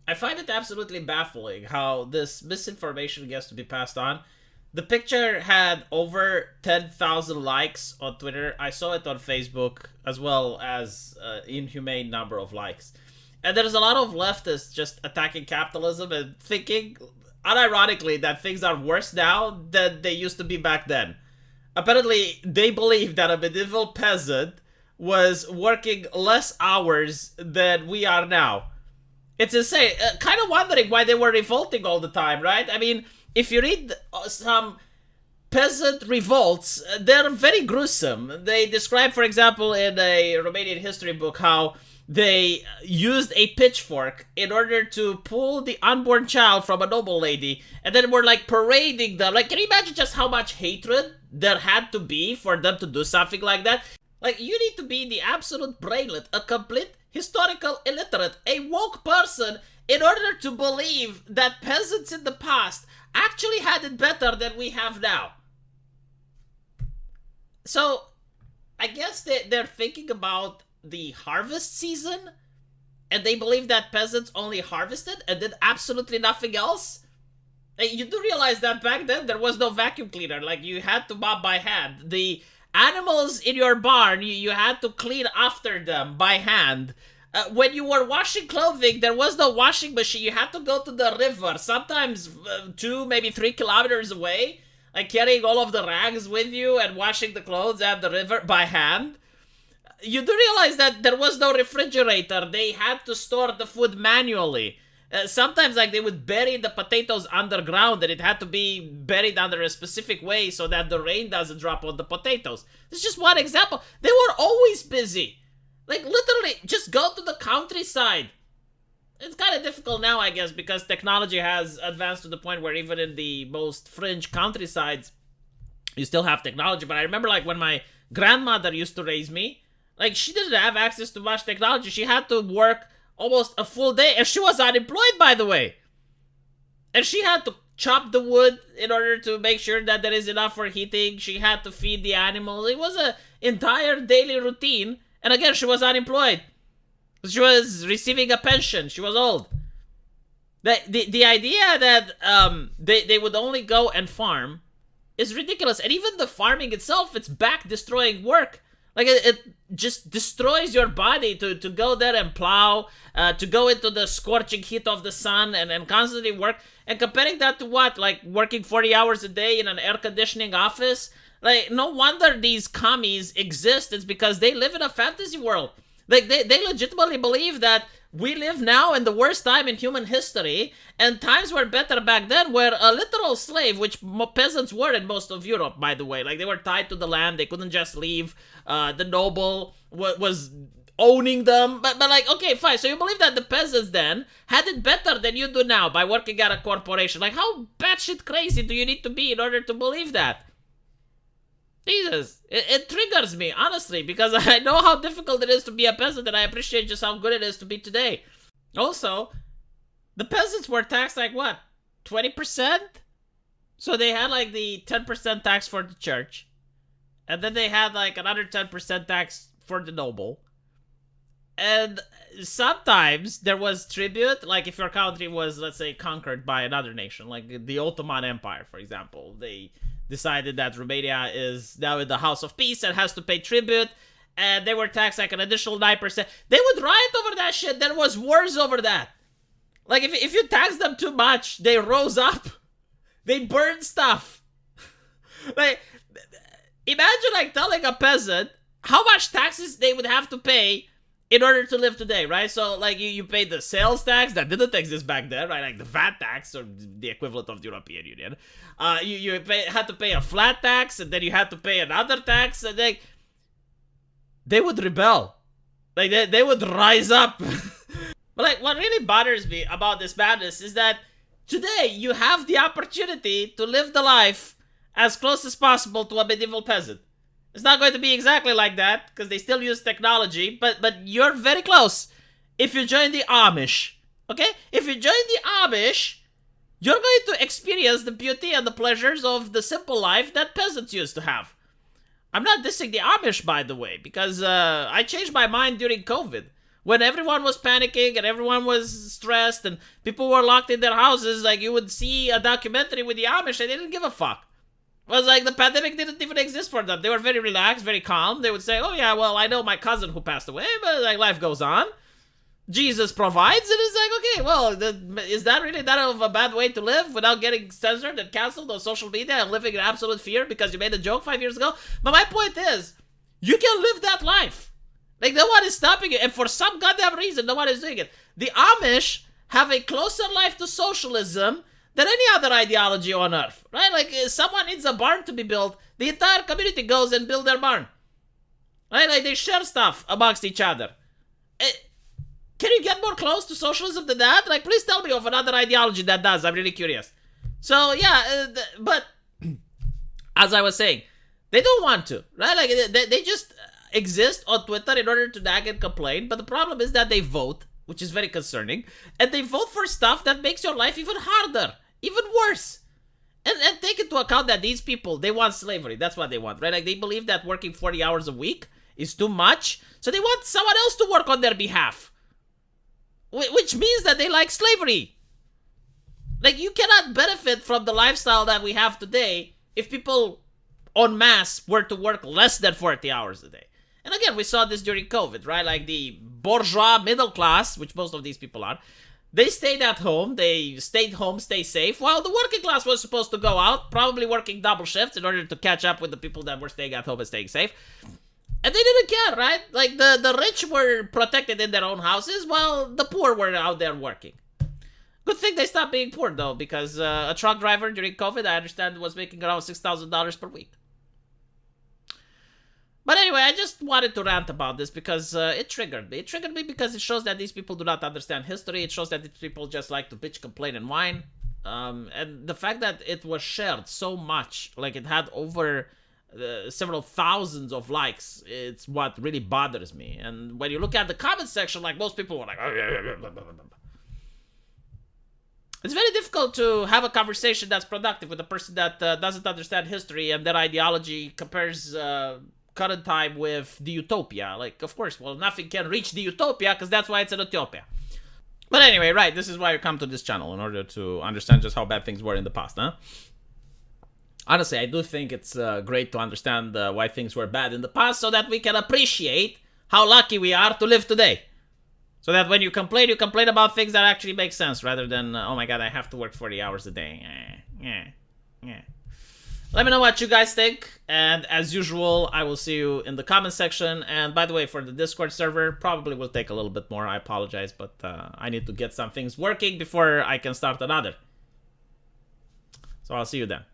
I find it absolutely baffling how this misinformation gets to be passed on. The picture had over 10,000 likes on Twitter. I saw it on Facebook as well as inhumane number of likes. And there's a lot of leftists just attacking capitalism and thinking, unironically, that things are worse now than they used to be back then. Apparently, they believe that a medieval peasant was working less hours than we are now. It's insane. Kind of wondering why they were revolting all the time, right? I mean, if you read some peasant revolts, they're very gruesome. They describe, for example, in a Romanian history book, how they used a pitchfork in order to pull the unborn child from a noble lady, and then were like parading them. Like, can you imagine just how much hatred there had to be for them to do something like that? Like, you need to be the absolute brainlet, a complete historical illiterate, a woke person, in order to believe that peasants in the past actually had it better than we have now. So, I guess they're thinking about the harvest season, and they believe that peasants only harvested and did absolutely nothing else. You do realize that back then there was no vacuum cleaner. Like, you had to mop by hand. The animals in your barn, you had to clean after them by hand. When you were washing clothing, there was no washing machine. You had to go to the river, sometimes 2, maybe 3 kilometers away, like carrying all of the rags with you and washing the clothes at the river by hand. You do realize that there was no refrigerator. They had to store the food manually. Sometimes, like, they would bury the potatoes underground, and it had to be buried under a specific way so that the rain doesn't drop on the potatoes. This is just one example. They were always busy. Like, literally, just go to the countryside. It's kind of difficult now, I guess, because technology has advanced to the point where even in the most fringe countrysides, you still have technology. But I remember, like, when my grandmother used to raise me, like, she didn't have access to much technology. She had to work almost a full day, and she was unemployed, by the way. And she had to chop the wood in order to make sure that there is enough for heating. She had to feed the animals. It was an entire daily routine. And again, she was unemployed. She was receiving a pension. She was old. The idea that they would only go and farm is ridiculous. And even the farming itself, it's back-destroying work. Like, it just destroys your body to go there and plow, to go into the scorching heat of the sun and constantly work. And comparing that to what? Like, working 40 hours a day in an air conditioning office? Like, no wonder these commies exist. It's because they live in a fantasy world. Like, they legitimately believe that we live now in the worst time in human history, and times were better back then, where a literal slave, which peasants were in most of Europe, by the way, like, they were tied to the land, they couldn't just leave, the noble was owning them, but like, okay, fine, so you believe that the peasants then had it better than you do now by working at a corporation. Like, how batshit crazy do you need to be in order to believe that? Jesus, it triggers me, honestly, because I know how difficult it is to be a peasant, and I appreciate just how good it is to be today. Also, the peasants were taxed like what? 20%? So they had like the 10% tax for the church, and then they had like another 10% tax for the noble. And sometimes there was tribute, like if your country was, let's say, conquered by another nation, like the Ottoman Empire, for example. They decided that Romania is now in the House of Peace and has to pay tribute, and they were taxed like an additional 9%. They would riot over that shit. There was wars over that. Like, if you tax them too much, they rose up. They burned stuff. Like, imagine, like, telling a peasant how much taxes they would have to pay in order to live today, right? So, like, you pay the sales tax that didn't exist back then, right? Like the VAT tax, or the equivalent of the European Union. You had to pay a flat tax, and then you had to pay another tax, and they would rebel. Like, they would rise up. But, like, what really bothers me about this madness is that today you have the opportunity to live the life as close as possible to a medieval peasant. It's not going to be exactly like that, because they still use technology, but you're very close if you join the Amish, okay? If you join the Amish, you're going to experience the beauty and the pleasures of the simple life that peasants used to have. I'm not dissing the Amish, by the way, because I changed my mind during COVID. When everyone was panicking and everyone was stressed and people were locked in their houses, like you would see a documentary with the Amish, they didn't give a fuck. It was like the pandemic didn't even exist for them. They were very relaxed, very calm. They would say, oh yeah, well, I know my cousin who passed away, but like life goes on. Jesus provides, and it's like, okay, well, is that really that of a bad way to live without getting censored and canceled on social media and living in absolute fear because you made a joke 5 years ago? But my point is, you can live that life. Like, no one is stopping it, and for some goddamn reason, no one is doing it. The Amish have a closer life to socialism than any other ideology on earth, right? Like, if someone needs a barn to be built, the entire community goes and build their barn, right? Like, they share stuff amongst each other. Can you get more close to socialism than that? Like, please tell me of another ideology that does. I'm really curious. So, yeah, but as I was saying, they don't want to, right? Like, they just exist on Twitter in order to nag and complain, but the problem is that they vote, which is very concerning, and they vote for stuff that makes your life even harder. Even worse. And take into account that these people, they want slavery. That's what they want, right? Like, they believe that working 40 hours a week is too much, so they want someone else to work on their behalf. Which means that they like slavery. Like, you cannot benefit from the lifestyle that we have today if people en masse were to work less than 40 hours a day. And again, we saw this during COVID, right? Like, the bourgeois middle class, which most of these people are, they stayed at home, stay safe, while the working class was supposed to go out, probably working double shifts in order to catch up with the people that were staying at home and staying safe. And they didn't care, right? Like, the rich were protected in their own houses, while the poor were out there working. Good thing they stopped being poor, though, because a truck driver during COVID, I understand, was making around $6,000 per week. But anyway, I just wanted to rant about this because it triggered me. It triggered me because it shows that these people do not understand history. It shows that these people just like to bitch, complain, and whine. And the fact that it was shared so much, like it had over several thousands of likes, it's what really bothers me. And when you look at the comment section, like, most people were like, it's very difficult to have a conversation that's productive with a person that doesn't understand history and their ideology compares current time with the utopia. Like, of course, well, nothing can reach the utopia because that's why it's an utopia. But anyway, right, this is why you come to this channel, in order to understand just how bad things were in the past, huh? Honestly, I do think it's great to understand why things were bad in the past so that we can appreciate how lucky we are to live today. So that when you complain about things that actually make sense rather than, oh my god, I have to work 40 hours a day. Let me know what you guys think, and as usual, I will see you in the comment section. And by the way, for the Discord server, probably will take a little bit more. I apologize, but I need to get some things working before I can start another. So I'll see you then.